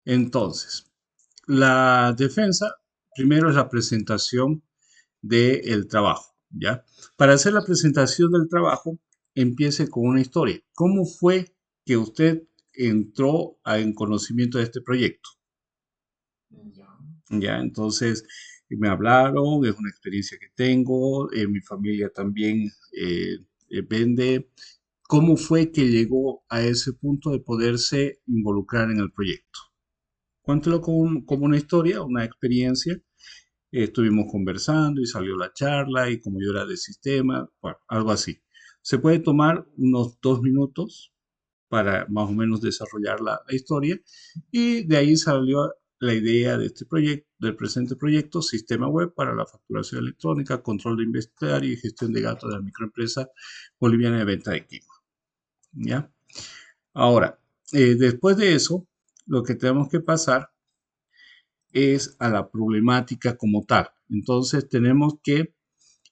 Entonces, la defensa, primero es la presentación del trabajo, ¿ya? Para hacer la presentación del trabajo, empiece con una historia. ¿Cómo fue que usted entró en conocimiento de este proyecto? Ya. Ya, entonces me hablaron, es una experiencia que tengo, mi familia también vende. ¿Cómo fue que llegó a ese punto de poderse involucrar en el proyecto? Cuéntelo como una historia, una experiencia. Estuvimos conversando y salió la charla y como yo era de sistema, bueno, algo así. Se puede tomar unos 2 minutos para más o menos desarrollar la historia y de ahí salió la idea de este proyecto, del presente proyecto, sistema web para la facturación electrónica, control de inventario y gestión de gastos de la microempresa boliviana de venta de quinoa. ¿Ya? Ahora, después de eso, lo que tenemos que pasar es a la problemática como tal. Entonces tenemos que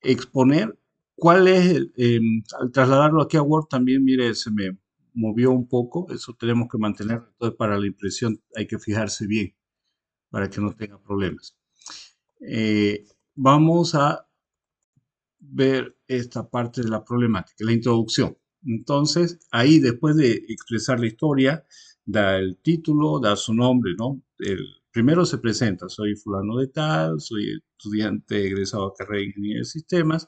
exponer cuál es, al trasladarlo aquí a Word también, mire, se me movió un poco, eso tenemos que mantener, entonces para la impresión hay que fijarse bien para que no tenga problemas. Vamos a ver esta parte de la problemática, la introducción. Entonces, ahí después de expresar la historia, da el título, da su nombre, ¿no? Primero se presenta, soy fulano de tal, soy estudiante egresado a carrera de Ingeniería de Sistemas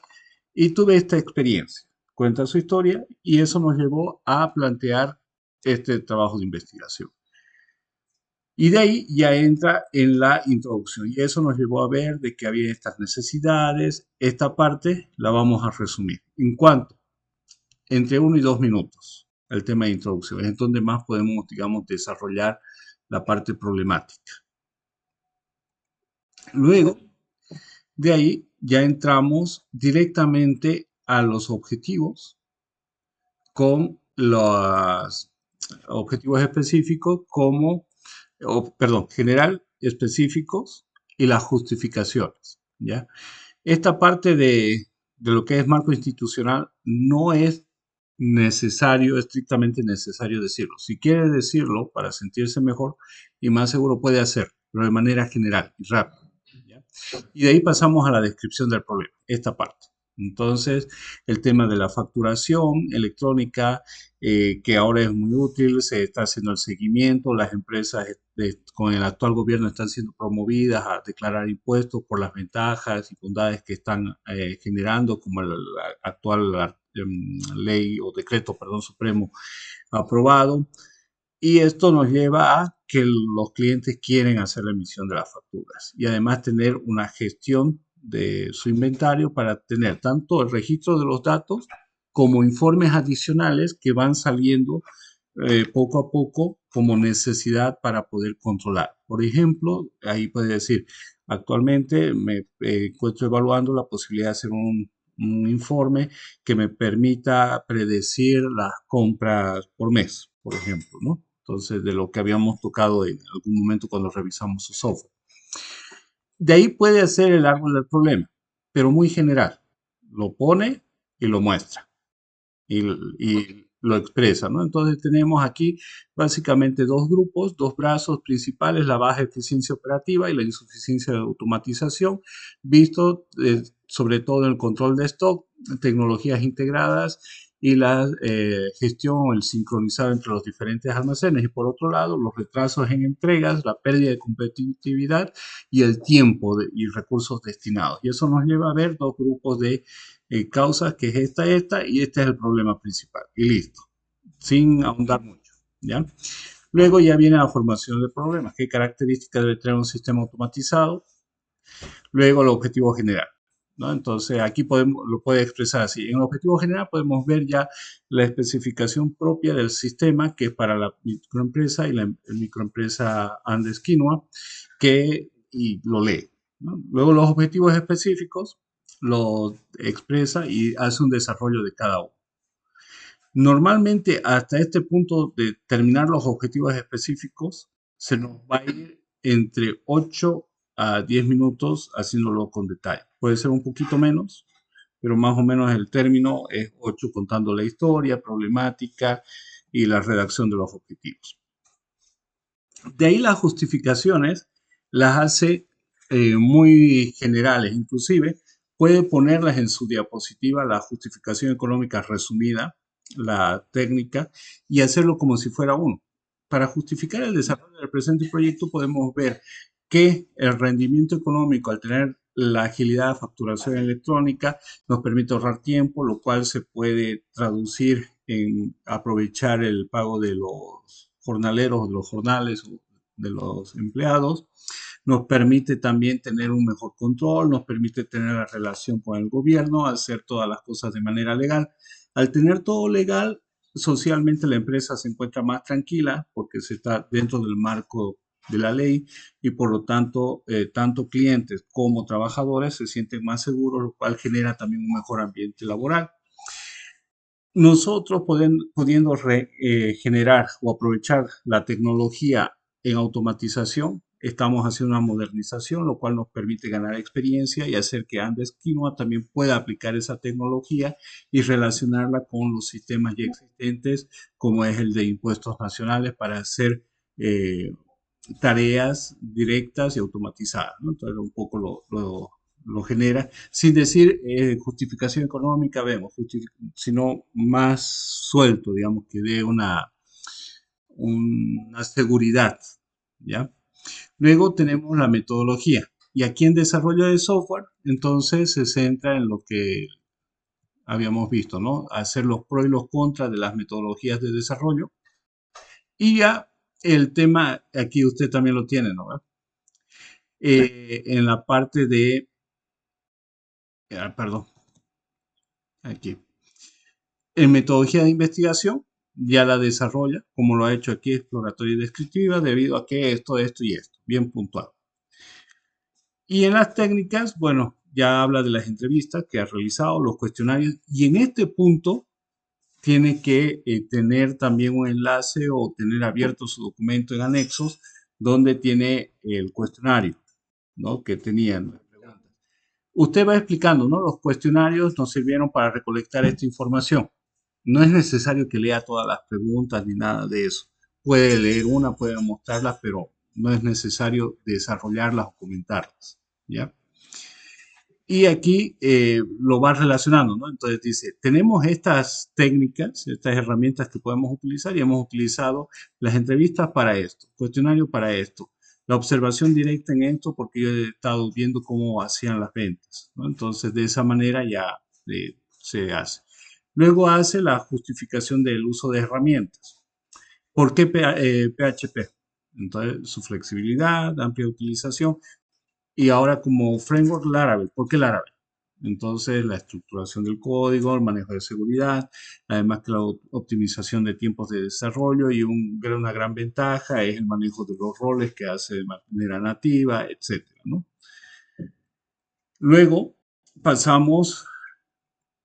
y tuve esta experiencia. Cuenta su historia y eso nos llevó a plantear este trabajo de investigación. Y de ahí ya entra en la introducción. Y eso nos llevó a ver de que había estas necesidades. Esta parte la vamos a resumir. ¿En cuánto? Entre 1 y 2 minutos. El tema de introducción. Es donde más podemos, digamos, desarrollar la parte problemática. Luego, de ahí ya entramos directamente a los objetivos con los objetivos específicos como, perdón, general, específicos y las justificaciones, ¿ya? Esta parte de lo que es marco institucional no es necesario, estrictamente necesario decirlo. Si quiere decirlo para sentirse mejor y más seguro puede hacerlo, pero de manera general y rápida, ¿ya? Y de ahí pasamos a la descripción del problema, esta parte. Entonces, el tema de la facturación electrónica, que ahora es muy útil, se está haciendo el seguimiento, las empresas con el actual gobierno están siendo promovidas a declarar impuestos por las ventajas y bondades que están generando, como la actual ley o decreto, perdón, supremo aprobado. Y esto nos lleva a que los clientes quieren hacer la emisión de las facturas y además tener una gestión de su inventario para tener tanto el registro de los datos como informes adicionales que van saliendo poco a poco como necesidad para poder controlar. Por ejemplo, ahí puede decir, actualmente me encuentro evaluando la posibilidad de hacer un informe que me permita predecir las compras por mes, por ejemplo, ¿no? Entonces, de lo que habíamos tocado en algún momento cuando revisamos su software. De ahí puede ser el árbol del problema, pero muy general. Lo pone y lo muestra y lo expresa, ¿no? Entonces tenemos aquí básicamente dos grupos, dos brazos principales, la baja eficiencia operativa y la insuficiencia de automatización, visto sobre todo en el control de stock, tecnologías integradas y la gestión o el sincronizado entre los diferentes almacenes. Y por otro lado, los retrasos en entregas, la pérdida de competitividad y el tiempo y recursos destinados. Y eso nos lleva a ver dos grupos de causas, que es esta, y este es el problema principal. Y listo, sin ahondar mucho, ¿ya? Luego ya viene la formación de problemas, qué características debe tener un sistema automatizado, luego el objetivo general, ¿no? Entonces aquí lo puede expresar así. En el objetivo general podemos ver ya la especificación propia del sistema, que es para la microempresa y la microempresa Andes Quinoa, y lo lee, ¿no? Luego los objetivos específicos lo expresa y hace un desarrollo de cada uno. Normalmente hasta este punto de terminar los objetivos específicos se nos va a ir entre 8 a 10 minutos haciéndolo con detalle. Puede ser un poquito menos, pero más o menos el término es 8 contando la historia, problemática y la redacción de los objetivos. De ahí las justificaciones las hace muy generales, inclusive puede ponerlas en su diapositiva, la justificación económica resumida, la técnica, y hacerlo como si fuera uno. Para justificar el desarrollo del presente proyecto podemos ver que el rendimiento económico al tener la agilidad de facturación electrónica nos permite ahorrar tiempo, lo cual se puede traducir en aprovechar el pago de los jornaleros, de los jornales, de los empleados. Nos permite también tener un mejor control, nos permite tener la relación con el gobierno, hacer todas las cosas de manera legal. Al tener todo legal, socialmente la empresa se encuentra más tranquila porque se está dentro del marco de la ley y por lo tanto, tanto clientes como trabajadores se sienten más seguros, lo cual genera también un mejor ambiente laboral. Nosotros pudiendo generar o aprovechar la tecnología en automatización, estamos haciendo una modernización, lo cual nos permite ganar experiencia y hacer que Andes Quinoa también pueda aplicar esa tecnología y relacionarla con los sistemas ya existentes, como es el de impuestos nacionales, para hacer tareas directas y automatizadas, ¿no? Entonces, un poco lo genera, sin decir justificación económica, vemos, sino más suelto, digamos, que dé una seguridad, ¿ya? Luego tenemos la metodología, y aquí en desarrollo de software, entonces se centra en lo que habíamos visto, ¿no? Hacer los pros y los contras de las metodologías de desarrollo, y ya el tema, aquí usted también lo tiene, ¿no? En la parte de, perdón, aquí. En metodología de investigación ya la desarrolla, como lo ha hecho aquí, exploratoria y descriptiva, debido a que esto y esto, bien puntual. Y en las técnicas, bueno, ya habla de las entrevistas que ha realizado, los cuestionarios, y en este punto tiene que tener también un enlace o tener abierto su documento en anexos donde tiene el cuestionario, ¿no? Que tenían las preguntas. Usted va explicando, ¿no? Los cuestionarios nos sirvieron para recolectar esta información. No es necesario que lea todas las preguntas ni nada de eso. Puede leer una, puede mostrarlas, pero no es necesario desarrollarlas o comentarlas, ¿ya? Y aquí lo va relacionando, ¿no? Entonces dice, tenemos estas técnicas, estas herramientas que podemos utilizar y hemos utilizado las entrevistas para esto, cuestionario para esto, la observación directa en esto porque yo he estado viendo cómo hacían las ventas, ¿no? Entonces de esa manera ya se hace. Luego hace la justificación del uso de herramientas. ¿Por qué PHP? Entonces su flexibilidad, amplia utilización y ahora como framework Laravel. ¿Por qué Laravel? Entonces, la estructuración del código, el manejo de seguridad, además que la optimización de tiempos de desarrollo y una gran ventaja es el manejo de los roles que hace de manera nativa, etcétera, ¿no? Luego pasamos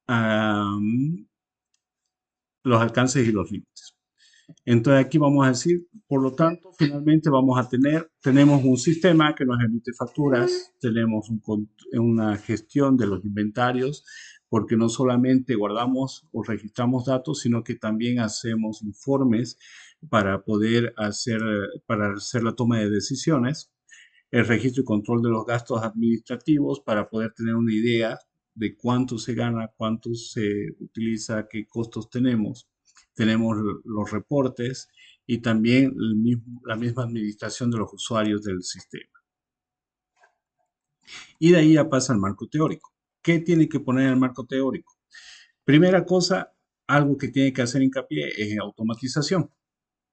a los alcances y los límites. Entonces aquí vamos a decir, por lo tanto, finalmente tenemos un sistema que nos emite facturas, tenemos una gestión de los inventarios, porque no solamente guardamos o registramos datos, sino que también hacemos informes para hacer la toma de decisiones, el registro y control de los gastos administrativos para poder tener una idea de cuánto se gana, cuánto se utiliza, qué costos tenemos. Tenemos los reportes y también la misma administración de los usuarios del sistema. Y de ahí ya pasa al marco teórico. ¿Qué tiene que poner en el marco teórico? Primera cosa, algo que tiene que hacer hincapié es automatización.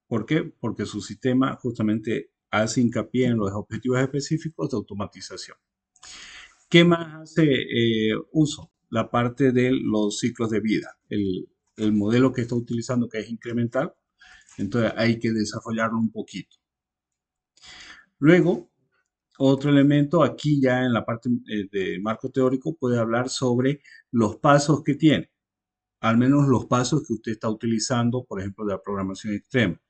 ¿Por qué? Porque su sistema justamente hace hincapié en los objetivos específicos de automatización. ¿Qué más hace uso? La parte de los ciclos de vida. El modelo que está utilizando, que es incremental, entonces hay que desarrollarlo un poquito. Luego, otro elemento aquí ya en la parte de marco teórico puede hablar sobre los pasos que tiene, al menos los pasos que usted está utilizando, por ejemplo, de la programación extrema.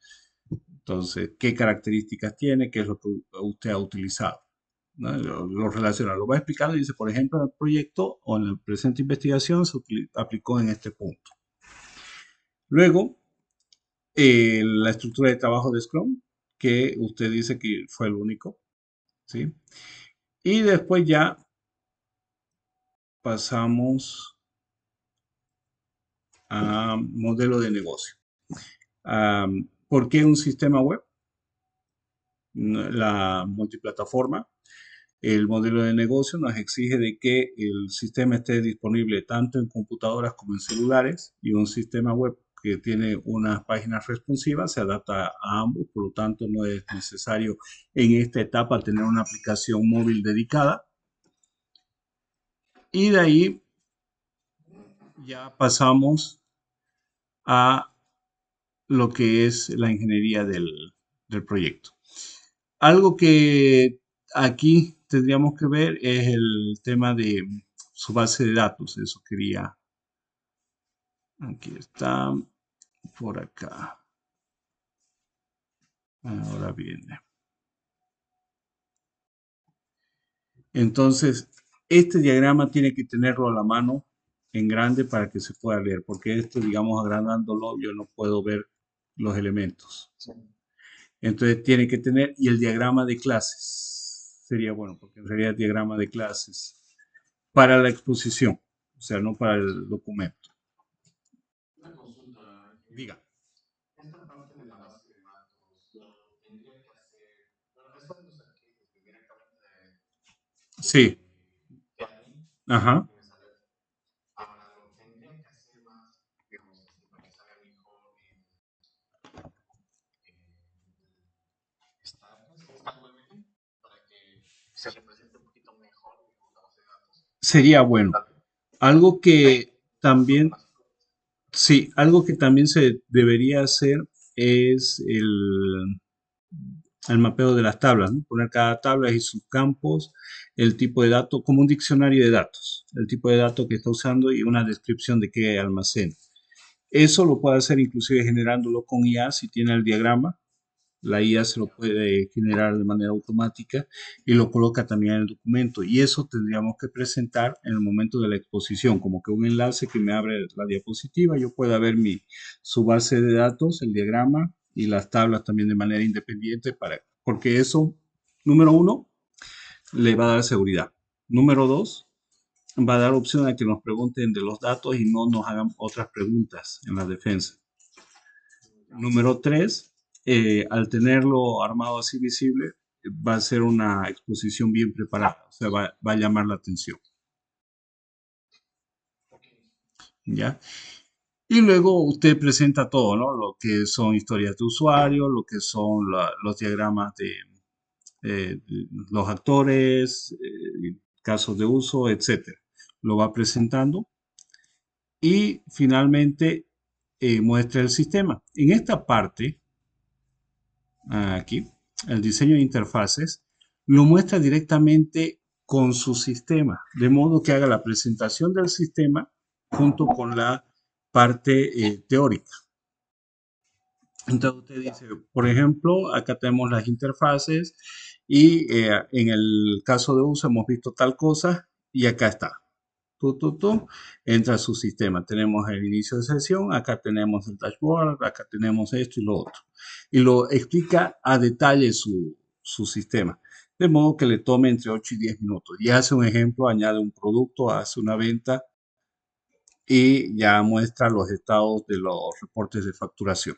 Entonces, ¿qué características tiene? ¿Qué es lo que usted ha utilizado? ¿No? Lo relaciona, lo va explicando y dice, por ejemplo, en el proyecto o en la presente investigación se aplicó en este punto. Luego, la estructura de trabajo de Scrum, que usted dice que fue el único, ¿sí? Y después ya pasamos a modelo de negocio. ¿Por qué un sistema web? La multiplataforma. El modelo de negocio nos exige de que el sistema esté disponible tanto en computadoras como en celulares, y un sistema web que tiene unas páginas responsivas se adapta a ambos, por lo tanto no es necesario en esta etapa tener una aplicación móvil dedicada. Y de ahí ya pasamos a lo que es la ingeniería del proyecto. Algo que aquí tendríamos que ver es el tema de su base de datos. Eso quería. Aquí está, por acá. Ahora viene. Entonces, este diagrama tiene que tenerlo a la mano en grande para que se pueda leer, porque esto, digamos, agrandándolo, yo no puedo ver los elementos. Sí. Entonces, tiene que tener, y el diagrama de clases sería bueno, porque en realidad el diagrama de clases para la exposición, o sea, no para el documento. Una consulta. Diga. Esta parte de la base de datos lo tendría que hacer. Bueno, esto de los archivos directamente Sí, de alguien ajá. que me sale. Ahora lo tendría que hacer más, digamos, para que salga mejor en StarWeb, para que se represente un poquito mejor la base de datos. Sería bueno. Algo que también, sí, algo que también se debería hacer es el mapeo de las tablas, ¿no? Poner cada tabla y sus campos, el tipo de dato, como un diccionario de datos, el tipo de dato que está usando y una descripción de qué almacena. Eso lo puede hacer inclusive generándolo con IA si tiene el diagrama. La IA se lo puede generar de manera automática y lo coloca también en el documento. Y eso tendríamos que presentar en el momento de la exposición, como que un enlace que me abre la diapositiva, yo pueda ver su base de datos, el diagrama y las tablas también de manera independiente, porque eso, número uno, le va a dar seguridad. Número dos, va a dar opción a que nos pregunten de los datos y no nos hagan otras preguntas en la defensa. Número tres, al tenerlo armado así visible, va a ser una exposición bien preparada, o sea, va a llamar la atención, ¿ya? Y luego usted presenta todo, ¿no? Lo que son historias de usuario, lo que son los diagramas de los actores, casos de uso, etcétera. Lo va presentando y finalmente muestra el sistema. En esta parte, aquí, el diseño de interfaces, lo muestra directamente con su sistema, de modo que haga la presentación del sistema junto con la parte teórica. Entonces usted dice, por ejemplo, acá tenemos las interfaces y en el caso de uso hemos visto tal cosa y acá está. Entra a su sistema. Tenemos el inicio de sesión, acá tenemos el dashboard, acá tenemos esto y lo otro. Y lo explica a detalle su sistema. De modo que le tome entre 8 y 10 minutos. Y hace un ejemplo, añade un producto, hace una venta y ya muestra los estados de los reportes de facturación.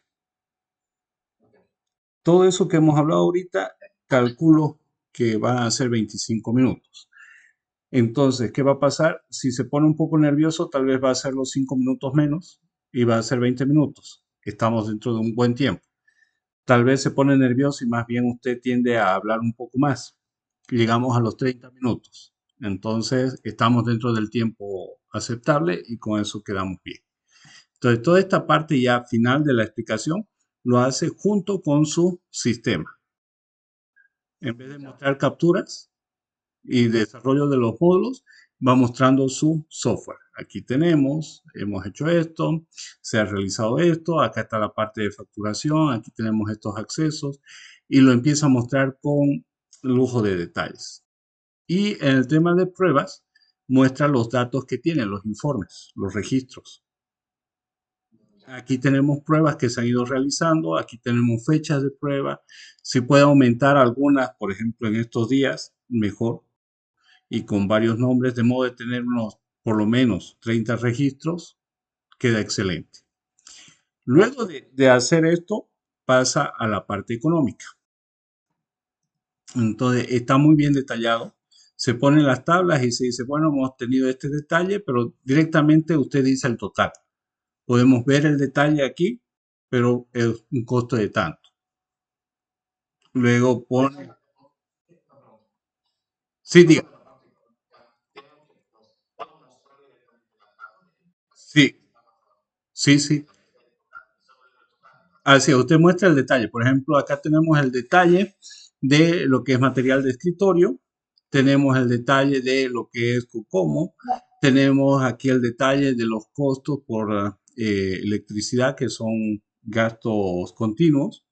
Todo eso que hemos hablado ahorita, calculo que van a ser 25 minutos. Entonces, ¿qué va a pasar? Si se pone un poco nervioso, tal vez va a ser los 5 minutos menos y va a ser 20 minutos. Estamos dentro de un buen tiempo. Tal vez se pone nervioso y más bien usted tiende a hablar un poco más. Llegamos a los 30 minutos. Entonces, estamos dentro del tiempo aceptable y con eso quedamos bien. Entonces, toda esta parte ya final de la explicación lo hace junto con su sistema. En vez de mostrar capturas y desarrollo de los módulos, va mostrando su software. Aquí tenemos, hemos hecho esto, se ha realizado esto, acá está la parte de facturación, aquí tenemos estos accesos y lo empieza a mostrar con lujo de detalles. Y en el tema de pruebas, muestra los datos que tienen, los informes, los registros. Aquí tenemos pruebas que se han ido realizando, aquí tenemos fechas de prueba. Se puede aumentar algunas, por ejemplo, en estos días, mejor, y con varios nombres, de modo de tener unos, por lo menos, 30 registros, queda excelente. Luego de hacer esto, pasa a la parte económica. Entonces, está muy bien detallado. Se ponen las tablas y se dice, bueno, hemos tenido este detalle, pero directamente usted dice el total. Podemos ver el detalle aquí, pero es un costo de tanto. Luego pone, Una pregunta. sí, Solo diga, de la parte económica, tengo que puedo mostrar directamente la tabla sí, que estamos trabajando. sí, sí. Y solo el total, ¿verdad? Así, usted muestra el detalle. Por ejemplo, acá tenemos el detalle de lo que es material de escritorio, tenemos el detalle de lo que es Cocomo, tenemos aquí el detalle de los costos por electricidad, que son gastos continuos,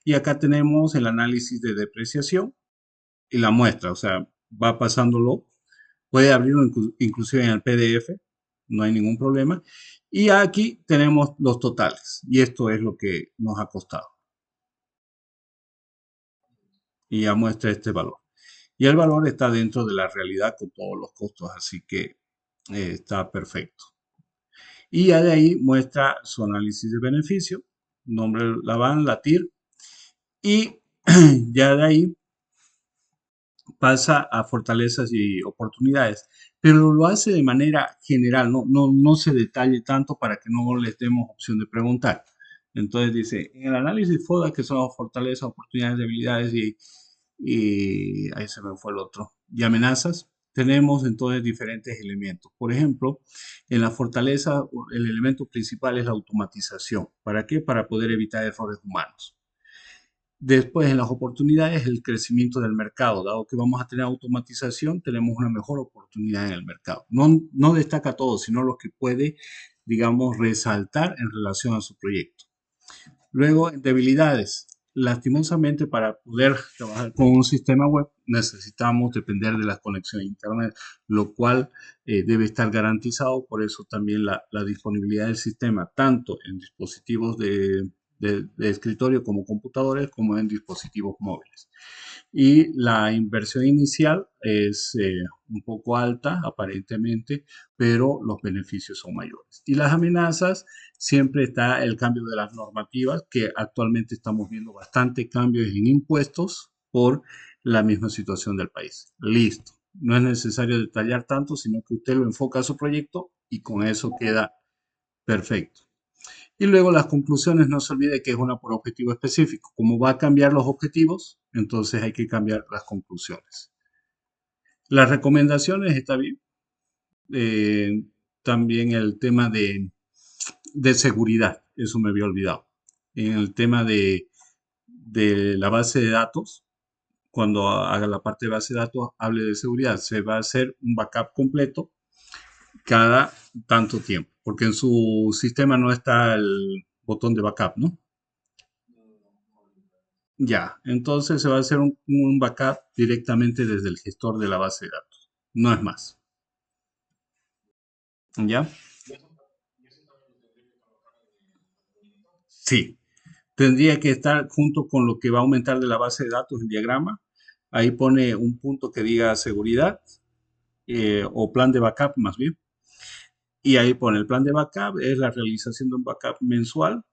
y acá tenemos el análisis de depreciación y la muestra, o sea, va pasándolo, puede abrirlo inclusive en el PDF, no hay ningún problema. Y aquí tenemos los totales, y esto es lo que nos ha costado. Y ya muestra este valor. Y el valor está dentro de la realidad con todos los costos, así que está perfecto. Y ya de ahí muestra su análisis de beneficio, nombre de la van, la TIR, y ya de ahí pasa a fortalezas y oportunidades, pero lo hace de manera general, no se detalle tanto para que no les demos opción de preguntar. Entonces dice, en el análisis FODA, que son fortalezas, oportunidades, debilidades y ahí se me fue el otro, y amenazas, tenemos entonces diferentes elementos. Por ejemplo, en la fortaleza, el elemento principal es la automatización. ¿Para qué? Para poder evitar errores humanos. Después, en las oportunidades, el crecimiento del mercado. Dado que vamos a tener automatización, tenemos una mejor oportunidad en el mercado. No destaca todo, sino lo que puede, digamos, resaltar en relación a su proyecto. Luego, en debilidades. Lastimosamente, para poder trabajar con un sistema web, necesitamos depender de la conexión a Internet, lo cual debe estar garantizado. Por eso también la disponibilidad del sistema, tanto en dispositivos de escritorio como computadores, como en dispositivos móviles. Y la inversión inicial es un poco alta, aparentemente, pero los beneficios son mayores. Y las amenazas, siempre está el cambio de las normativas, que actualmente estamos viendo bastante cambios en impuestos por la misma situación del país. Listo. No es necesario detallar tanto, sino que usted lo enfoca a su proyecto y con eso queda perfecto. Y luego las conclusiones, no se olvide que es una por objetivo específico. Como va a cambiar los objetivos, entonces hay que cambiar las conclusiones. Las recomendaciones, está bien. Eh, También el tema de seguridad, eso me había olvidado. En el tema de la base de datos, cuando haga la parte de base de datos, hable de seguridad. Se va a hacer un backup completo cada tanto tiempo, porque en su sistema no está el botón de backup, ¿no? Ya, entonces se va a hacer un backup directamente desde el gestor de la base de datos. No es más. ¿Ya? Y eso también lo tendré que colocar en el documento. Sí. Tendría que estar junto con lo que va a aumentar de la base de datos el diagrama. Ahí pone un punto que diga seguridad o plan de backup más bien. Y ahí pone el plan de backup, es la realización de un backup mensual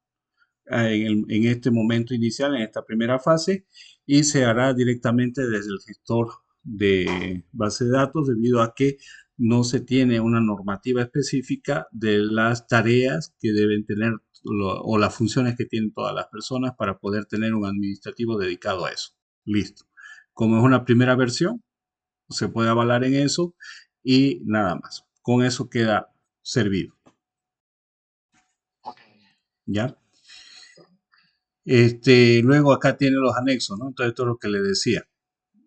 en este momento inicial, en esta primera fase, y se hará directamente desde el gestor de base de datos debido a que no se tiene una normativa específica de las tareas que deben tener o las funciones que tienen todas las personas para poder tener un administrativo dedicado a eso. Listo. Como es una primera versión, se puede avalar en eso y nada más. Con eso queda servido. Ok. ¿Ya? Luego acá tiene los anexos, ¿no? Entonces, esto es lo que le decía.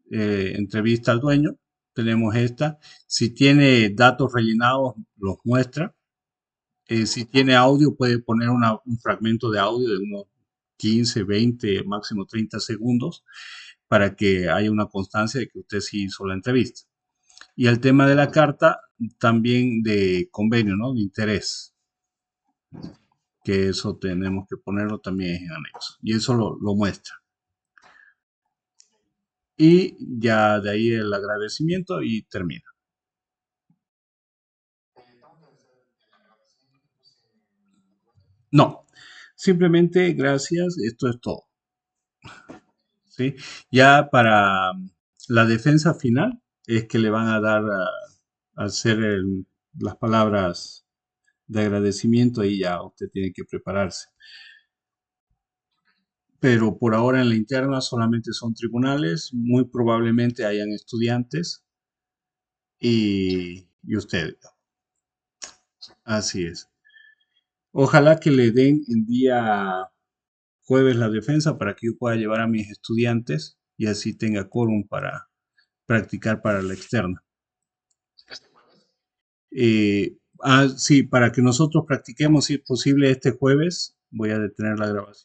Entrevista al dueño, tenemos esta. Si tiene datos rellenados, los muestra. Si tiene audio, puede poner un fragmento de audio de unos 15, 20, máximo 30 segundos para que haya una constancia de que usted sí hizo la entrevista. Y el tema de la carta, también de convenio, ¿no? De interés. que eso tenemos que ponerlo también en anexo. Y eso lo muestra. Y ya de ahí el agradecimiento y termina. Tengo que hacer el agradecimiento que puse en el documento. No, simplemente gracias, esto es todo. Ok. ¿Sí? Ya para la defensa final es que le van a dar a hacer las palabras de agradecimiento y ya usted tiene que prepararse. Pero por ahora en la interna solamente son tribunales, muy probablemente hayan estudiantes y usted. Sí. Así es. Ojalá que le den el día jueves la defensa para que yo pueda llevar a mis estudiantes y así tenga quórum para practicar para la externa. ¿Este jueves? Sí, para que nosotros practiquemos, si es posible, este jueves. Voy a detener la grabación.